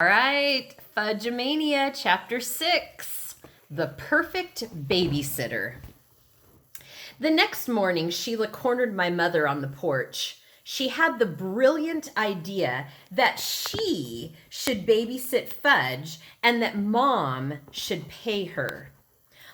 All right, Fudge-A-Mania, Chapter 6, The Perfect Babysitter. The next morning, Sheila cornered my mother on the porch. She had the brilliant idea that she should babysit Fudge and that Mom should pay her.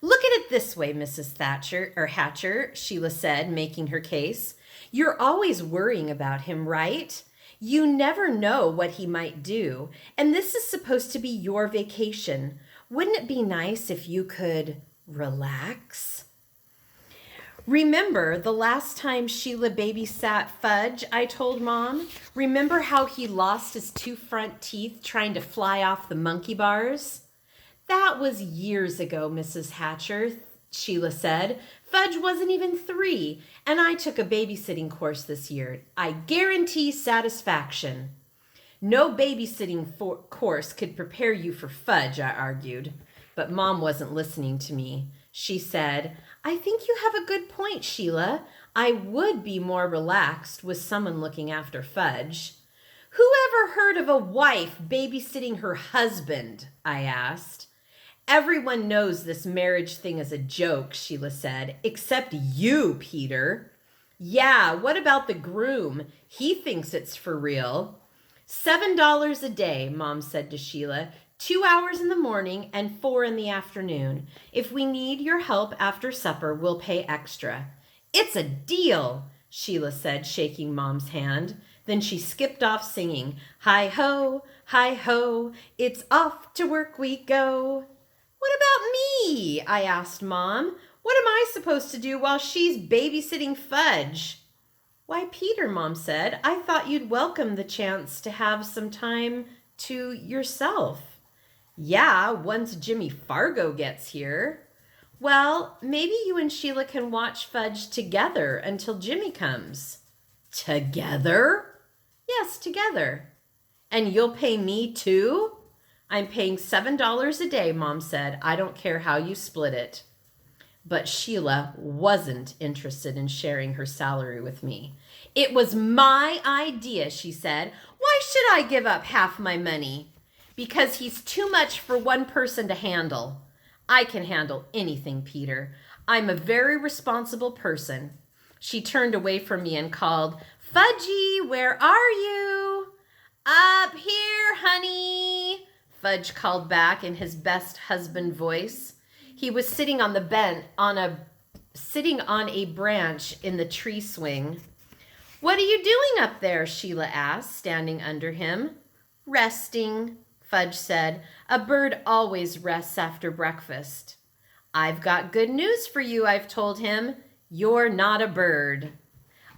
"Look at it this way, Mrs. Hatcher," Sheila said, making her case. "You're always worrying about him, right? You never know what he might do, and this is supposed to be your vacation. Wouldn't it be nice if you could relax?" "Remember the last time Sheila babysat Fudge," I told Mom. "Remember how he lost his 2 front teeth trying to fly off the monkey bars?" "That was years ago, Mrs. Hatcher," Sheila said. "Fudge wasn't even 3, and I took a babysitting course this year. I guarantee satisfaction." "No babysitting course could prepare you for Fudge," I argued. But Mom wasn't listening to me. She said, "I think you have a good point, Sheila. I would be more relaxed with someone looking after Fudge." "Who ever heard of a wife babysitting her husband?" I asked. "Everyone knows this marriage thing is a joke," Sheila said, "except you, Peter." "Yeah, what about the groom? He thinks it's for real." $7 a day, Mom said to Sheila, 2 hours in the morning and 4 in the afternoon. If we need your help after supper, we'll pay extra. "It's a deal," Sheila said, shaking Mom's hand. Then she skipped off singing, hi ho, it's off to work we go." "What about me?" I asked Mom. "What am I supposed to do while she's babysitting Fudge?" "Why, Peter," Mom said, "I thought you'd welcome the chance to have some time to yourself." "Yeah, once Jimmy Fargo gets here." "Well, maybe you and Sheila can watch Fudge together until Jimmy comes." "Together?" "Yes, together." "And you'll pay me too?" "I'm paying $7 a day," Mom said. "I don't care how you split it." But Sheila wasn't interested in sharing her salary with me. "It was my idea," she said. "Why should I give up half my money?" "Because he's too much for one person to handle." "I can handle anything, Peter. I'm a very responsible person." She turned away from me and called, "Fudgy, where are you?" "Up here, honey," Fudge called back in his best husband voice. He was sitting on a branch in the tree swing. "What are you doing up there?" Sheila asked, standing under him. "Resting," Fudge said. "A bird always rests after breakfast." "I've got good news for you," I've told him. "You're not a bird."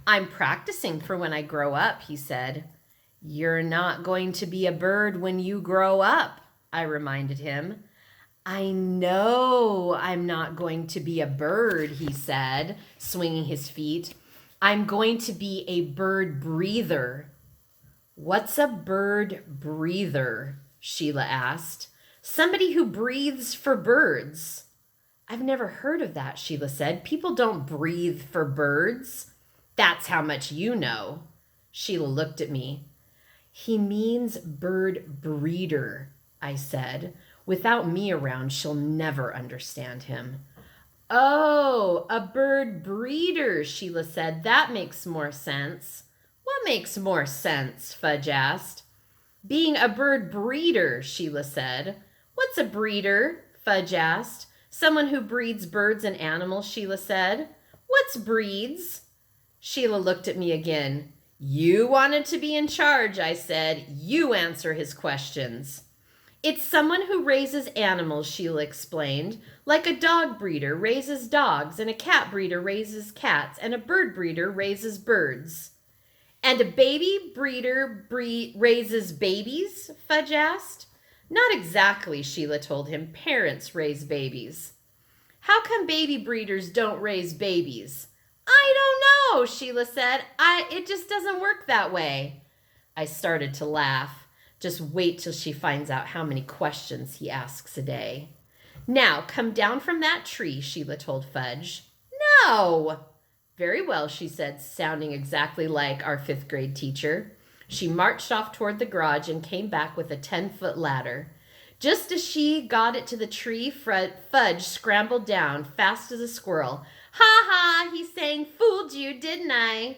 "I'm practicing for when I grow up," he said. "You're not going to be a bird when you grow up," I reminded him. "I know I'm not going to be a bird," he said, swinging his feet. "I'm going to be a bird breather." "What's a bird breather?" Sheila asked. "Somebody who breathes for birds." "I've never heard of that," Sheila said. "People don't breathe for birds." "That's how much you know." Sheila looked at me. "He means bird breeder," I said. "Without me around, she'll never understand him." "Oh, a bird breeder," Sheila said. "That makes more sense." "What makes more sense?" Fudge asked. "Being a bird breeder," Sheila said. "What's a breeder?" Fudge asked. "Someone who breeds birds and animals," Sheila said. "What's breeds?" Sheila looked at me again. "You wanted to be in charge," I said. "You answer his questions." "It's someone who raises animals," Sheila explained. "Like a dog breeder raises dogs, and a cat breeder raises cats, and a bird breeder raises birds." "And a baby breeder raises babies?" Fudge asked. "Not exactly," Sheila told him. "Parents raise babies." "How come baby breeders don't raise babies?" "I don't know," Sheila said. It just doesn't work that way." I started to laugh. Just wait till she finds out how many questions he asks a day. "Now, come down from that tree," Sheila told Fudge. "No." "Very well," she said, sounding exactly like our 5th grade teacher. She marched off toward the garage and came back with a 10-foot ladder. Just as she got it to the tree, Fudge scrambled down, fast as a squirrel. "Ha ha," he sang, "fooled you, didn't I?"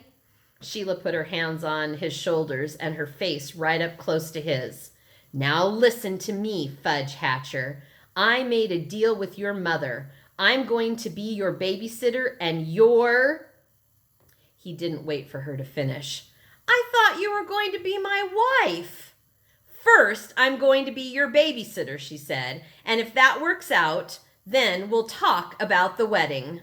Sheila put her hands on his shoulders and her face right up close to his. "Now listen to me, Fudge Hatcher. I made a deal with your mother. I'm going to be your babysitter and you're..." He didn't wait for her to finish. "I thought you were going to be my wife." "First, I'm going to be your babysitter," she said, "and if that works out, then we'll talk about the wedding."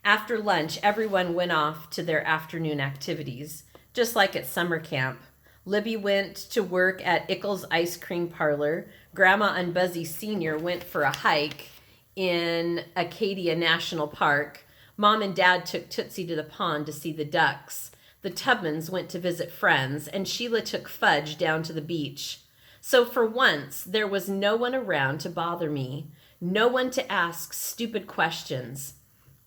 After lunch, everyone went off to their afternoon activities, just like at summer camp. Libby went to work at Ickles Ice Cream Parlor. Grandma and Buzzy Sr. went for a hike in Acadia National Park. Mom and Dad took Tootsie to the pond to see the ducks. The Tubmans went to visit friends, and Sheila took Fudge down to the beach. So for once, there was no one around to bother me, no one to ask stupid questions.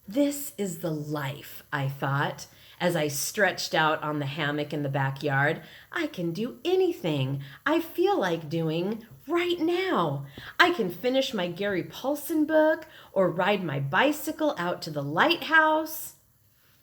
This is the life, I thought, as I stretched out on the hammock in the backyard. I can do anything I feel like doing right now. I can finish my Gary Paulson book or ride my bicycle out to the lighthouse.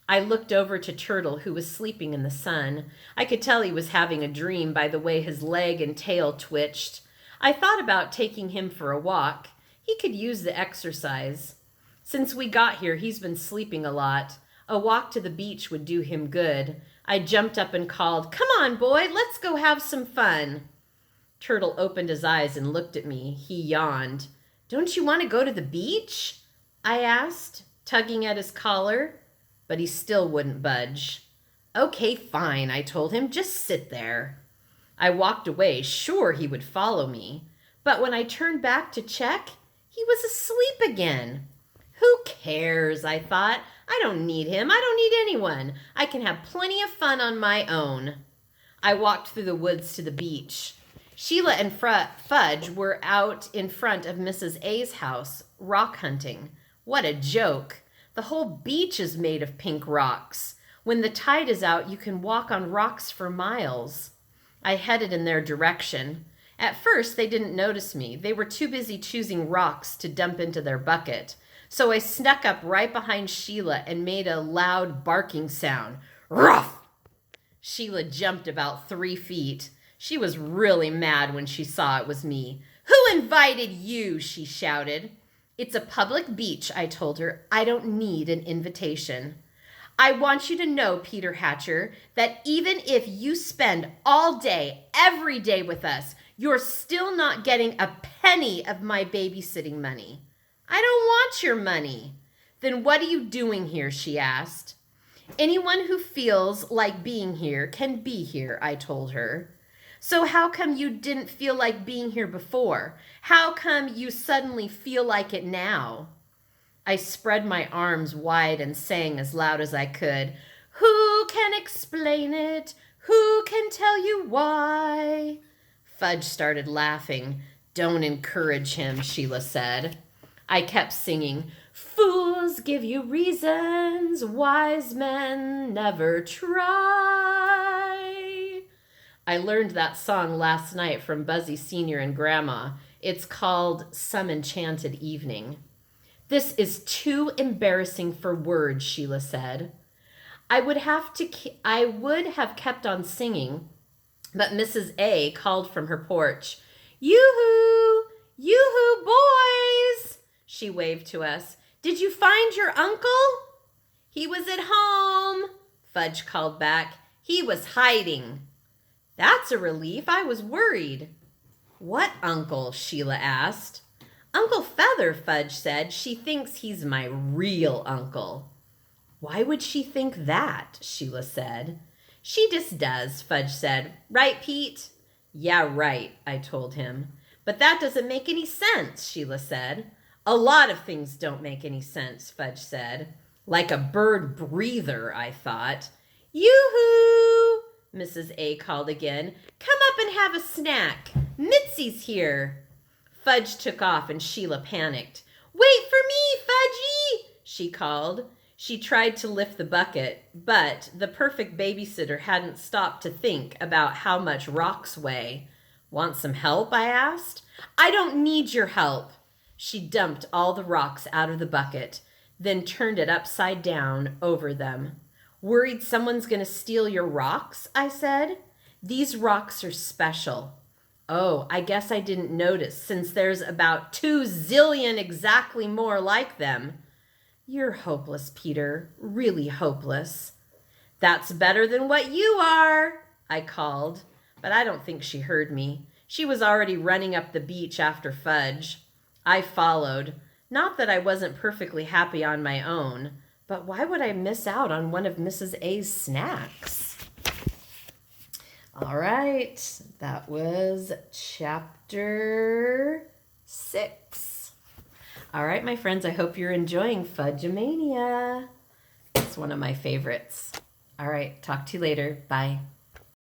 I looked over to Turtle, who was sleeping in the sun. I could tell he was having a dream by the way his leg and tail twitched. I thought about taking him for a walk. He could use the exercise. Since we got here, he's been sleeping a lot. A walk to the beach would do him good. I jumped up and called, "Come on, boy, let's go have some fun." Turtle opened his eyes and looked at me. He yawned. "Don't you want to go to the beach?" I asked, tugging at his collar, but he still wouldn't budge. "Okay, fine," I told him. "Just sit there." I walked away, sure he would follow me. But when I turned back to check, he was asleep again. Who cares, I thought. I don't need him. I don't need anyone. I can have plenty of fun on my own. I walked through the woods to the beach. Sheila and Fudge were out in front of Mrs. A's house, rock hunting. What a joke. The whole beach is made of pink rocks. When the tide is out, you can walk on rocks for miles. I headed in their direction. At first, they didn't notice me. They were too busy choosing rocks to dump into their bucket. So I snuck up right behind Sheila and made a loud barking sound. Ruff! Sheila jumped about 3 feet. She was really mad when she saw it was me. "Who invited you?" she shouted. "It's a public beach," I told her. "I don't need an invitation." "I want you to know, Peter Hatcher, that even if you spend all day, every day with us, you're still not getting a penny of my babysitting money." "I don't want your money." "Then what are you doing here?" she asked. "Anyone who feels like being here can be here," I told her. "So how come you didn't feel like being here before? How come you suddenly feel like it now?" I spread my arms wide and sang as loud as I could. "Who can explain it? Who can tell you why?" Fudge started laughing. "Don't encourage him," Sheila said. I kept singing, "Fools give you reasons, wise men never try." I learned that song last night from Buzzy Sr. and Grandma. It's called Some Enchanted Evening. "This is too embarrassing for words," Sheila said. I would have kept on singing, but Mrs. A called from her porch. "Yoo-hoo! Yoo-hoo, boys!" She waved to us. "Did you find your uncle?" "He was at home," Fudge called back. "He was hiding." "That's a relief. I was worried." "What uncle?" Sheila asked. "Uncle Feather," Fudge said. "She thinks he's my real uncle." "Why would she think that?" Sheila said. "She just does," Fudge said. "Right, Pete?" "Yeah, right," I told him. "But that doesn't make any sense," Sheila said. "A lot of things don't make any sense," Fudge said. "Like a bird breather," I thought. "Yoo-hoo!" Mrs. A called again. "Come up and have a snack. Mitzi's here." Fudge took off and Sheila panicked. "Wait for me, Fudgy!" she called. She tried to lift the bucket, but the perfect babysitter hadn't stopped to think about how much rocks weigh. Want some help? I asked. I don't need your help. She dumped all the rocks out of the bucket, then turned it upside down over them. Worried someone's going to steal your rocks? I said. These rocks are special. Oh, I guess I didn't notice since there's about 2 zillion exactly more like them. You're hopeless, Peter. Really hopeless. That's better than what you are, I called, but I don't think she heard me. She was already running up the beach after Fudge. I followed. Not that I wasn't perfectly happy on my own, but why would I miss out on one of Mrs. A's snacks? All right, that was chapter 6. All right, my friends, I hope you're enjoying Fudge-A-Mania. It's one of my favorites. All right, talk to you later. Bye.